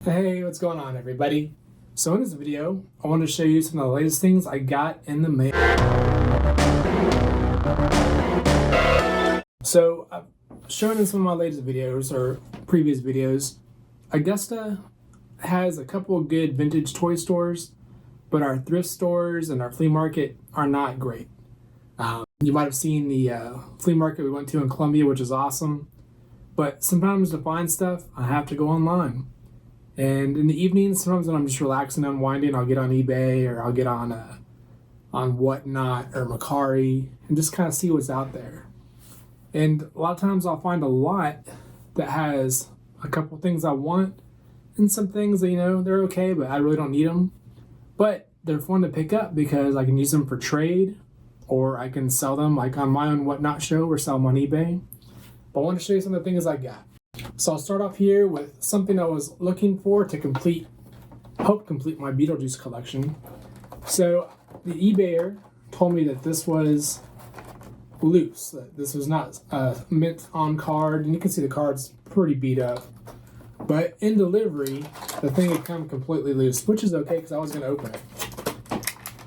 Hey, what's going on, everybody? So in this video, I want to show you some of the latest things I got in the mail. So I've shown in some of my latest videos or previous videos, Augusta has a couple of good vintage toy stores, but our thrift stores and our flea market are not great. You might have seen the flea market we went to in Columbia, which is awesome, but sometimes to find stuff, I have to go online. And in the evenings, sometimes when I'm just relaxing, unwinding, I'll get on eBay or I'll get on Whatnot or Macari and just kind of see what's out there. And a lot of times I'll find a lot that has a couple things I want and some things that, they're okay, but I really don't need them. But they're fun to pick up because I can use them for trade or I can sell them like on my own Whatnot show or sell them on eBay. But I want to show you some of the things I got. So I'll start off here with something I was looking for to help complete my Beetlejuice collection. So the eBayer told me that this was loose, that this was not mint on card, and you can see the card's pretty beat up. But in delivery, the thing had come completely loose, which is okay because I was going to open it.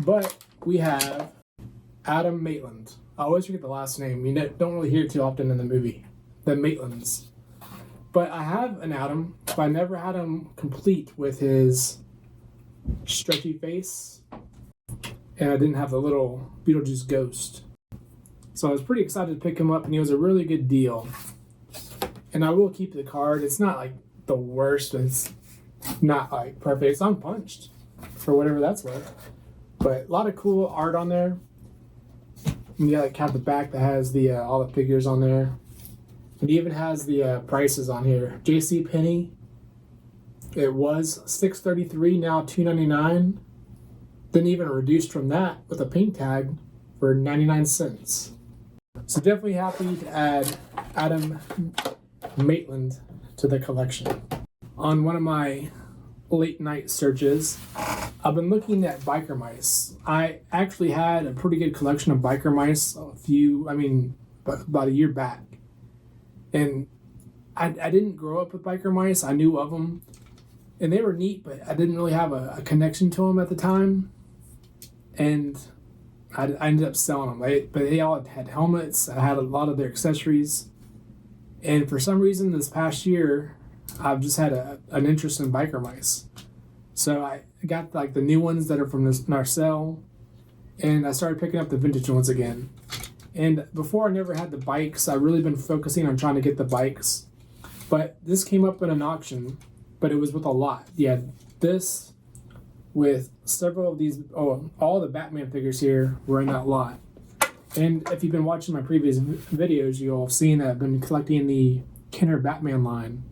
But we have Adam Maitland. I always forget the last name. You don't really hear it too often in the movie. The Maitlands. But I have an Adam, but I never had him complete with his stretchy face. And I didn't have the little Beetlejuice ghost. So I was pretty excited to pick him up, and he was a really good deal. And I will keep the card. It's not like the worst, but it's not like perfect. It's unpunched for whatever that's worth. But a lot of cool art on there. And you got the back that has the all the figures on there. It even has the prices on here. JCPenney, it was $6.33, now $2.99. Then even reduced from that with a pink tag for 99 cents. So definitely happy to add Adam Maitland to the collection. On one of my late night searches, I've been looking at biker mice. I actually had a pretty good collection of biker mice about a year back. And I didn't grow up with biker mice. I knew of them. And they were neat, but I didn't really have a connection to them at the time. And I ended up selling them. But they all had helmets. I had a lot of their accessories. And for some reason this past year, I've just had an interest in biker mice. So I got the new ones that are from this Narcel. And I started picking up the vintage ones again. And before I never had the bikes. I've really been focusing on trying to get the bikes. But this came up in an auction, but it was with a lot. Yeah, this with several of these, all the Batman figures here were in that lot. And if you've been watching my previous videos, you'll have seen that I've been collecting the Kenner Batman line.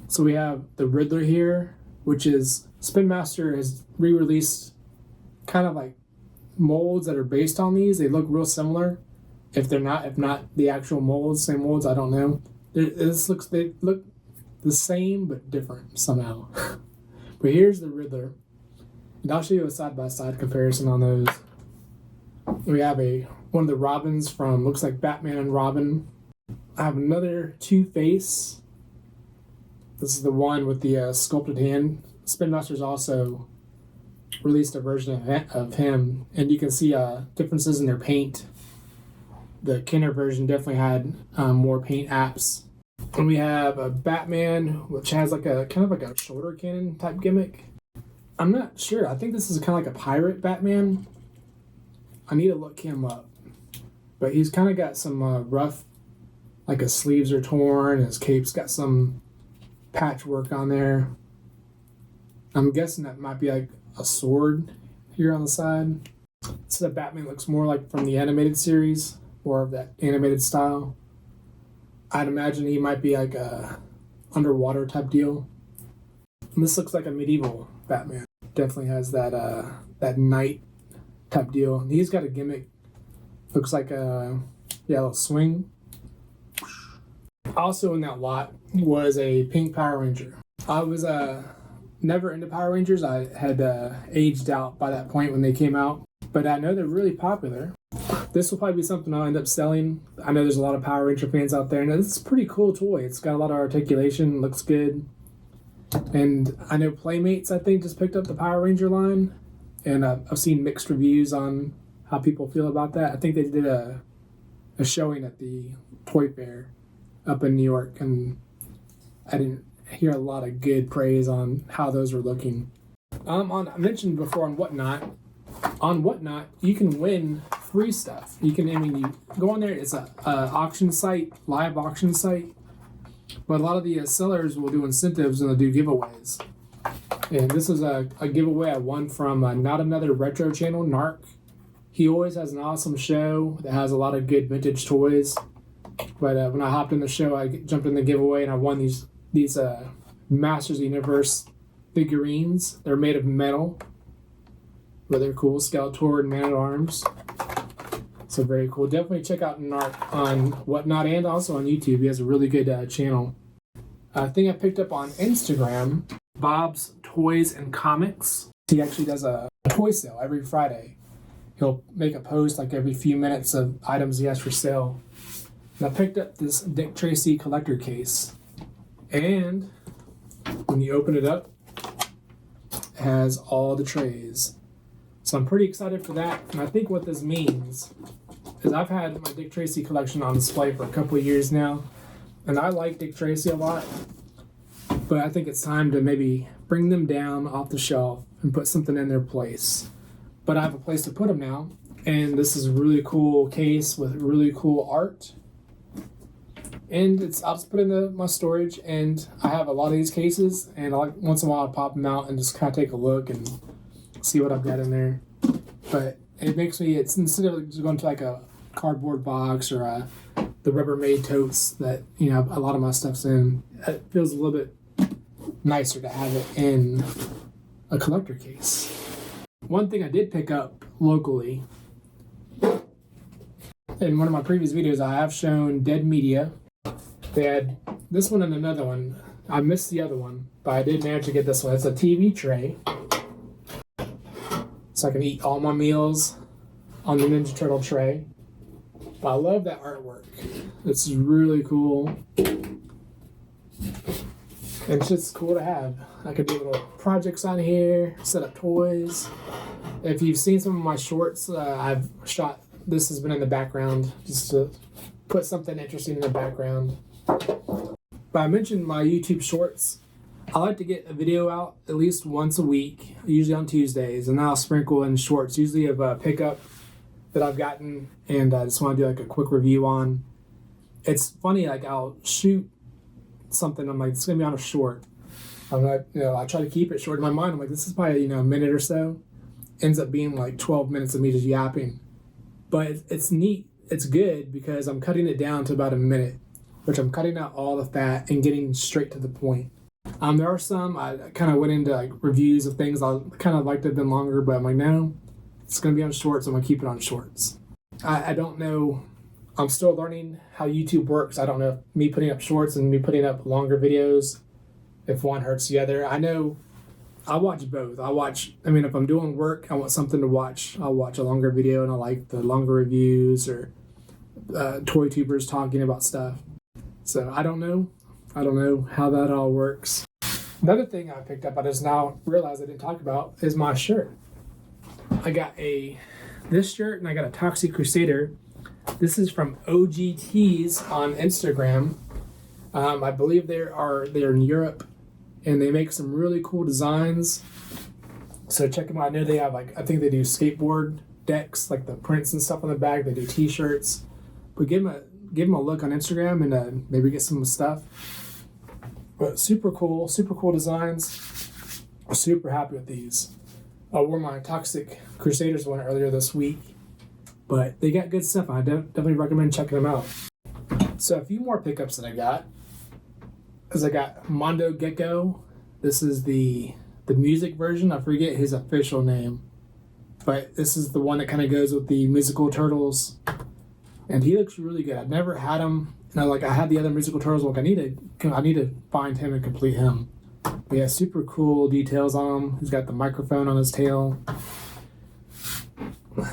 So we have the Riddler here, which is Spin Master has re-released kind of like molds that are based on these. They look real similar. If not the actual molds, same molds, I don't know. They look the same but different somehow. But here's the Riddler, and I'll show you a side-by-side comparison on those. We have one of the Robins from looks like Batman and Robin. I have another Two-Face. This is the one with the sculpted hand. Spin Master's also released a version of him, and you can see differences in their paint. The Kenner version definitely had more paint apps. And we have a Batman, which has kind of like a shoulder cannon type gimmick. I'm not sure. I think this is kind of like a pirate Batman. I need to look him up. But he's kind of got some rough, like his sleeves are torn, and his cape's got some patchwork on there. I'm guessing that might be like a sword here on the side. So the Batman looks more like from the animated series. More of that animated style. I'd imagine he might be like a underwater type deal. And this looks like a medieval Batman. Definitely has that knight type deal. And he's got a gimmick. Looks like a little swing. Also in that lot was a pink Power Ranger. I was never into Power Rangers. I had aged out by that point when they came out. But I know they're really popular. This will probably be something I'll end up selling. I know there's a lot of Power Ranger fans out there, and it's a pretty cool toy. It's got a lot of articulation, looks good. And I know Playmates, I think, just picked up the Power Ranger line. And I've seen mixed reviews on how people feel about that. I think they did a showing at the Toyfare up in New York, and I didn't hear a lot of good praise on how those were looking. I mentioned before on Whatnot. On Whatnot, you can win free stuff. You go on there. It's a auction site, live auction site. But a lot of the sellers will do incentives and they'll do giveaways. And this is a giveaway I won from Not Another Retro channel, Narc. He always has an awesome show that has a lot of good vintage toys. But when I hopped in the show, I jumped in the giveaway and I won these Masters of the Universe figurines. They're made of metal, but they're cool. Skeletor and Man-at-Arms. So very cool. Definitely check out Narc on Whatnot and also on YouTube. He has a really good channel. A thing I picked up on Instagram, Bob's Toys and Comics. He actually does a toy sale every Friday. He'll make a post like every few minutes of items he has for sale. And I picked up this Dick Tracy collector case. And when you open it up, it has all the trays. So I'm pretty excited for that. And I think what this means is I've had my Dick Tracy collection on display for a couple of years now. And I like Dick Tracy a lot. But I think it's time to maybe bring them down off the shelf and put something in their place. But I have a place to put them now. And this is a really cool case with really cool art. And I'll just put it in my storage. And I have a lot of these cases. And once in a while I'll pop them out and just kind of take a look and see what I've got in there. But it makes me, it's instead of just going to like a cardboard box or the Rubbermaid totes that, a lot of my stuff's in, it feels a little bit nicer to have it in a collector case. One thing I did pick up locally, in one of my previous videos, I have shown Dead Media. They had this one and another one. I missed the other one, but I did manage to get this one. It's a TV tray. So I can eat all my meals on the Ninja Turtle tray. But I love that artwork. It's really cool. And it's just cool to have. I could do little projects on here, set up toys. If you've seen some of my shorts, I've shot, this has been in the background, just to put something interesting in the background. But I mentioned my YouTube shorts. I like to get a video out at least once a week, usually on Tuesdays, and I'll sprinkle in shorts, usually of a pickup that I've gotten, and I just want to do like a quick review on. It's funny, like I'll shoot something, I'm like, it's gonna be on a short. I'm like, I try to keep it short in my mind. I'm like, this is probably, a minute or so. Ends up being like 12 minutes of me just yapping. But it's neat, it's good because I'm cutting it down to about a minute, which I'm cutting out all the fat and getting straight to the point. There are some, I kind of went into like reviews of things I kind of like to have been longer, but I'm like, no, it's going to be on shorts. I'm going to keep it on shorts. I don't know. I'm still learning how YouTube works. I don't know if me putting up shorts and me putting up longer videos, if one hurts the other. I know I watch both. If I'm doing work, I want something to watch. I'll watch a longer video, and I like the longer reviews or toy tubers talking about stuff. So I don't know how that all works. Another thing I picked up, I just now realized I didn't talk about, is my shirt. I got this shirt and I got a Toxic Crusader. This is from OGTs on Instagram. I believe they're in Europe, and they make some really cool designs. So check them out. I know they have I think they do skateboard decks, like the prints and stuff on the back. They do t-shirts. But give them a look on Instagram and maybe get some stuff. But super cool designs. I'm super happy with these. I wore my Toxic Crusaders one earlier this week, but they got good stuff. I definitely recommend checking them out. So a few more pickups that I got is I got Mondo Gecko. This is the music version. I forget his official name, but this is the one that kind of goes with the musical turtles. And he looks really good. I've never had him. I had the other musical turtles. I need to find him and complete him. But yeah, super cool details on him. He's got the microphone on his tail.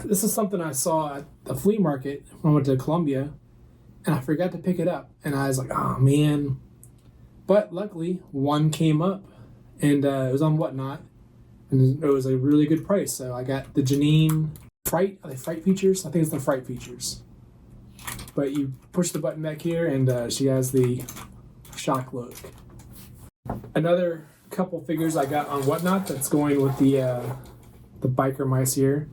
This is something I saw at the flea market when I went to Columbia, and I forgot to pick it up. And I was like, oh man. But luckily, one came up and it was on Whatnot, and it was a really good price. So I got the Janine Fright. Are they Fright features? I think it's the Fright features. But you push the button back here, and she has the shock look. Another couple figures I got on Whatnot that's going with the biker mice here,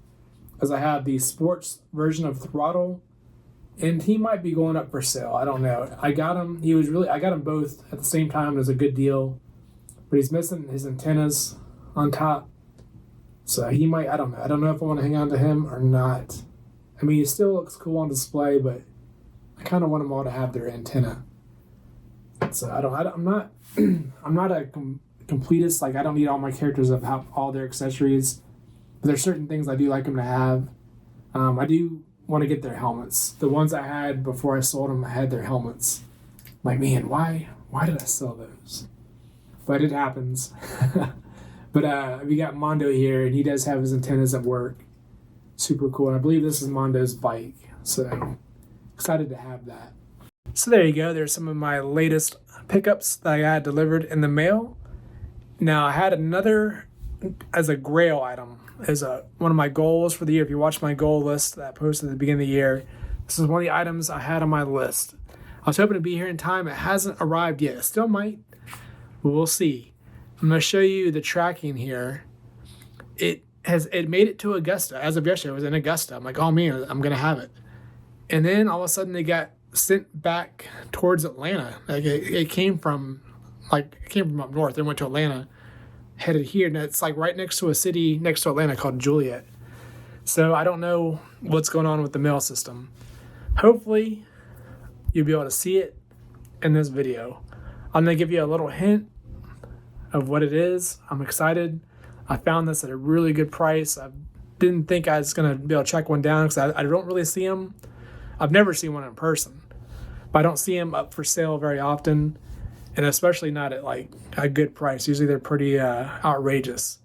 as I have the sports version of Throttle, and he might be going up for sale. I don't know. I got him. I got him both at the same time. It was a good deal, but he's missing his antennas on top, so he might. I don't know. I don't know if I want to hang on to him or not. I mean, he still looks cool on display, but I kind of want them all to have their antenna. So I'm not I'm not a completist. Like, I don't need all my characters to have all their accessories, but there's certain things I do like them to have. I do want to get their helmets. The ones I had before I sold them, I had their helmets. I'm like, man, why did I sell those? But it happens. But we got Mondo here, and he does have his antennas at work. Super cool. And I believe this is Mondo's bike, so excited to have that. So there you go. There's some of my latest pickups that I had delivered in the mail. Now, I had another as a grail item, as one of my goals for the year. If you watch my goal list that I posted at the beginning of the year, this is one of the items I had on my list. I was hoping to be here in time. It hasn't arrived yet. It still might, but we'll see. I'm going to show you the tracking here. It made it to Augusta. As of yesterday, it was in Augusta. I'm like, oh man, I'm going to have it. And then all of a sudden it got sent back towards Atlanta. Like it came from up north and went to Atlanta, headed here, and it's like right next to a city next to Atlanta called Juliet. So I don't know what's going on with the mail system. Hopefully you'll be able to see it in this video. I'm going to give you a little hint of what it is. I'm excited. I found this at a really good price. I didn't think I was going to be able to track one down because I don't really see them. I've never seen one in person, but I don't see them up for sale very often, and especially not at like a good price. Usually they're pretty outrageous.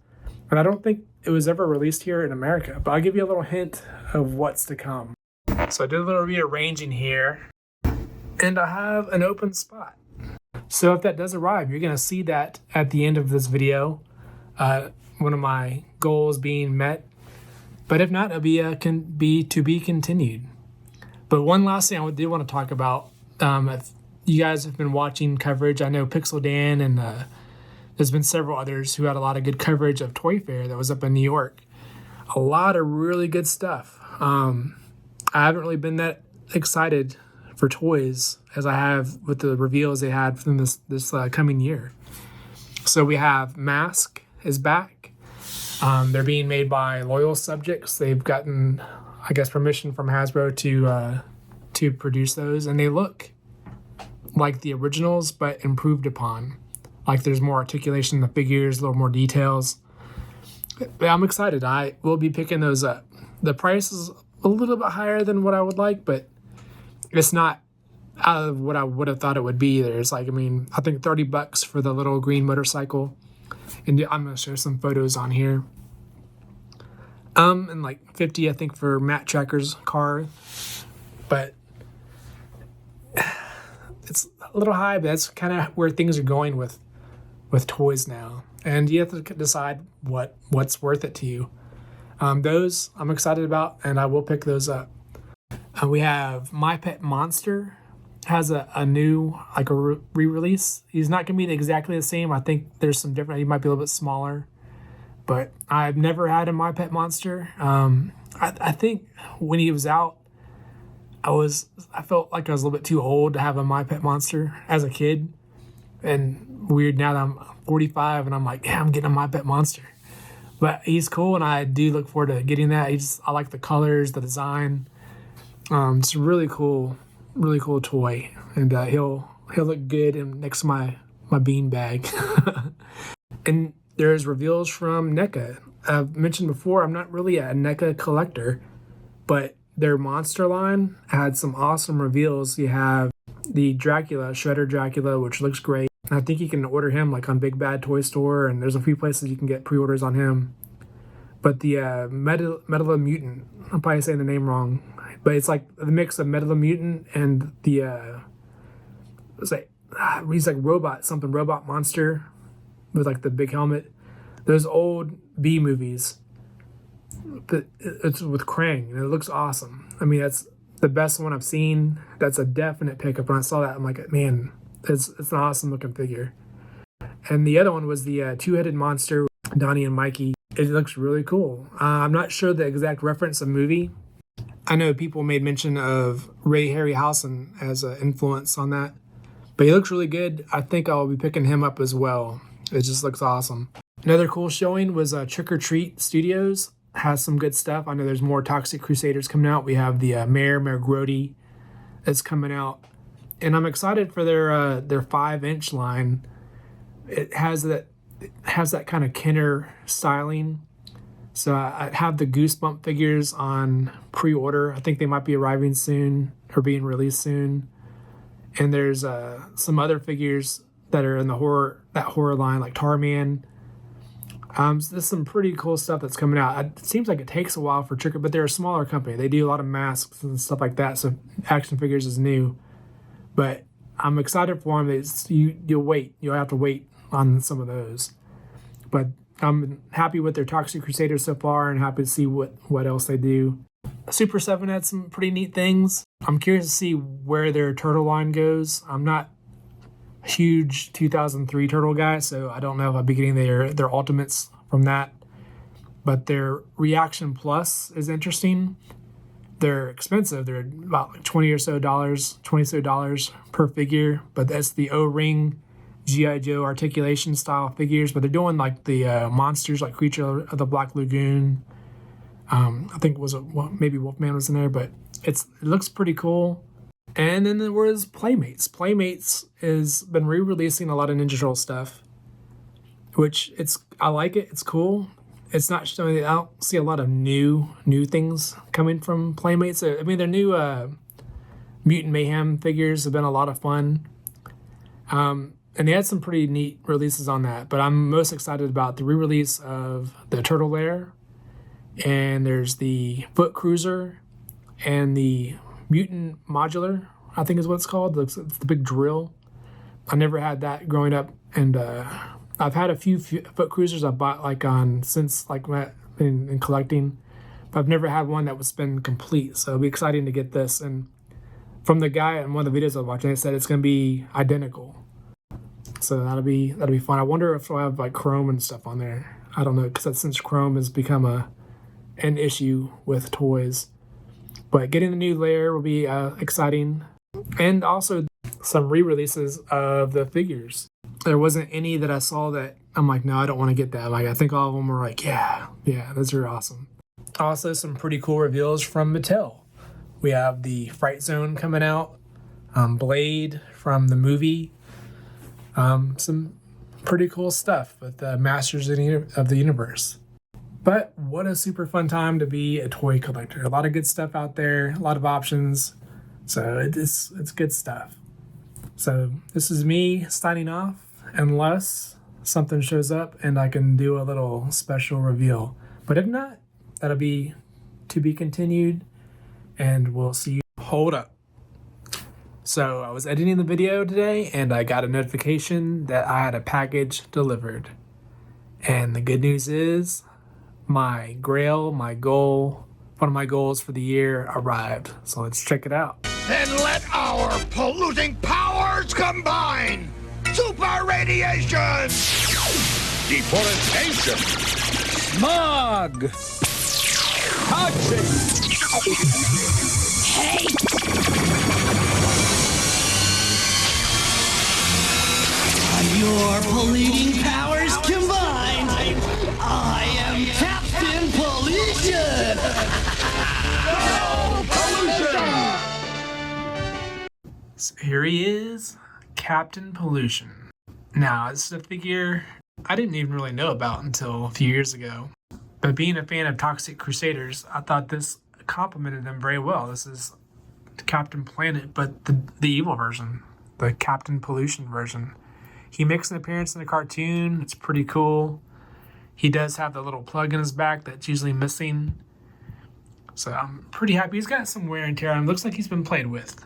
And I don't think it was ever released here in America, but I'll give you a little hint of what's to come. So I did a little rearranging here, and I have an open spot. So if that does arrive, you're going to see that at the end of this video, one of my goals being met. But if not, it'll be to be continued. But one last thing I did want to talk about, if you guys have been watching coverage, I know Pixel Dan and there's been several others who had a lot of good coverage of Toyfare that was up in New York. A lot of really good stuff. I haven't really been that excited for toys as I have with the reveals they had from this coming year. So we have Mask is back. They're being made by loyal subjects. They've gotten, I guess, permission from Hasbro to produce those, and they look like the originals but improved upon. Like there's more articulation in the figures, a little more details. But I'm excited. I will be picking those up. The price is a little bit higher than what I would like, but it's not out of what I would have thought it would be either. It's like, I mean, I think $30 for the little green motorcycle. And I'm going to show some photos on here. And like 50, I think, for Matt Tracker's car. But it's a little high, but that's kind of where things are going with toys now. And you have to decide what's worth it to you. Those I'm excited about, and I will pick those up. We have My Pet Monster has a new, like a re-release. He's not going to be exactly the same. I think there's some different, he might be a little bit smaller. But I've never had a My Pet Monster. I think when he was out, I felt like I was a little bit too old to have a My Pet Monster as a kid. And weird now that I'm 45 and I'm like, yeah, I'm getting a My Pet Monster. But he's cool, and I do look forward to getting that. I like the colors, the design. It's a really cool toy, and he'll look good next to my bean bag. And there's reveals from NECA. I've mentioned before, I'm not really a NECA collector, but their monster line had some awesome reveals. You have the Dracula, Shredder Dracula, which looks great. I think you can order him like on Big Bad Toy Store, and there's a few places you can get pre-orders on him. But the Metala Mutant, I'm probably saying the name wrong, but it's like the mix of Metala Mutant and the he's like robot monster. with like the big helmet. Those old B movies. It's with Krang, and it looks awesome. I mean, that's the best one I've seen. That's a definite pickup. When I saw that, I'm like, man, it's an awesome looking figure. And the other one was the two-headed monster, Donnie and Mikey. It looks really cool. I'm not sure the exact reference of movie. I know people made mention of Ray Harryhausen as an influence on that, but he looks really good. I think I'll be picking him up as well. It just looks awesome. Another cool showing was Trick or Treat Studios. Has some good stuff. I know there's more Toxic Crusaders coming out. We have the Mayor Grody that's coming out, and I'm excited for their 5-inch line. It has that kind of Kenner styling. So I have the Goosebump figures on pre-order. I think they might be arriving soon or being released soon. And there's some other figures that are in the horror line, like Tarman. So there's some pretty cool stuff that's coming out. It seems like it takes a while for Trick, but they're a smaller company. They do a lot of masks and stuff like that. So action figures is new, but I'm excited for them. You'll have to wait on some of those, but I'm happy with their Toxic Crusaders so far, and happy to see what else they do. Super 7 had some pretty neat things. I'm curious to see where their turtle line goes. I'm not a huge 2003 turtle guy, so I don't know if I'll be getting their ultimates from that. But their Reaction Plus is interesting. They're expensive. They're about like $20 per figure, but that's the O-ring G.I. Joe articulation style figures. But they're doing like the monsters, like Creature of the Black Lagoon. I think maybe Wolfman was in there, but it looks pretty cool. And then there was Playmates. Playmates has been re-releasing a lot of Ninja Turtle stuff, which I like it. It's cool. It's not showing. I don't see a lot of new things coming from Playmates. I mean, their new Mutant Mayhem figures have been a lot of fun. And they had some pretty neat releases on that. But I'm most excited about the re-release of the Turtle Lair. And there's the Foot Cruiser and the Mutant Modular, I think is what it's called. It's the big drill. I never had that growing up, and I've had a few Foot Cruisers I bought in collecting, but I've never had one that was been complete. So it'll be exciting to get this. And from the guy in one of the videos I was watching, they said it's going to be identical. So that'll be fun. I wonder if we'll have like chrome and stuff on there. I don't know, because since chrome has become an issue with toys. But getting the new layer will be exciting. And also some re-releases of the figures. There wasn't any that I saw that I'm like, no, I don't want to get that. Like, I think all of them were like, yeah, those are awesome. Also, some pretty cool reveals from Mattel. We have the Fright Zone coming out, Blade from the movie, some pretty cool stuff with the Masters of the Universe. But what a super fun time to be a toy collector. A lot of good stuff out there, a lot of options. So it's good stuff. So this is me signing off, unless something shows up and I can do a little special reveal. But if not, that'll be to be continued, and we'll see you. Hold up. So I was editing the video today and I got a notification that I had a package delivered. And the good news is, my grail, one of my goals for the year arrived. So let's check it out. Then let our polluting powers combine! Super radiation! Deforestation! Smog! Toxic! Hey! Your polluting powers combined, I am Captain Pollution! So here he is, Captain Pollution. Now, this is a figure I didn't even really know about until a few years ago. But being a fan of Toxic Crusaders, I thought this complemented them very well. This is Captain Planet, but the evil version, the Captain Pollution version. He makes an appearance in the cartoon. It's pretty cool. He does have the little plug in his back that's usually missing. So I'm pretty happy. He's got some wear and tear on him. Looks like he's been played with.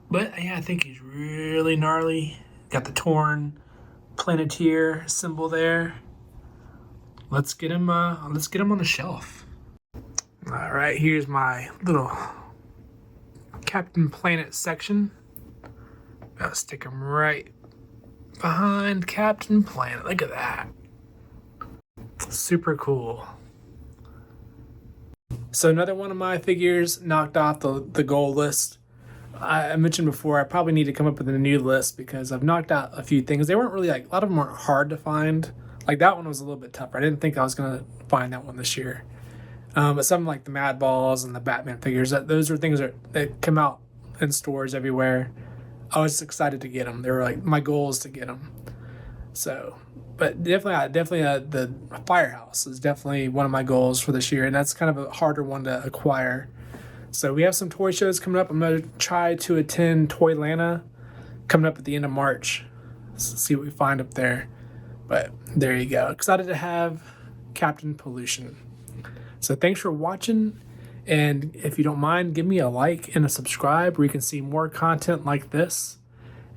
But yeah, I think he's really gnarly. Got the torn Planeteer symbol there. Let's get him on the shelf. All right, here's my little Captain Planet section. I'll stick him right behind Captain Planet. Look at that. Super cool. So another one of my figures knocked off the goal list. I mentioned before I probably need to come up with a new list because I've knocked out a few things. They weren't really like, a lot of them weren't hard to find. Like that one was a little bit tougher. I didn't think I was gonna find that one this year. But some like the Mad Balls and the Batman figures, those are things that come out in stores everywhere. I was excited to get them. They were like my goals to get them. So, but definitely the Firehouse is definitely one of my goals for this year, and that's kind of a harder one to acquire. So we have some toy shows coming up. I'm gonna try to attend Toylanta coming up at the end of March. Let's see what we find up there. But there you go. Excited to have Captain Pollution. So thanks for watching. And if you don't mind, give me a like and a subscribe where you can see more content like this.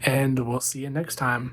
And we'll see you next time.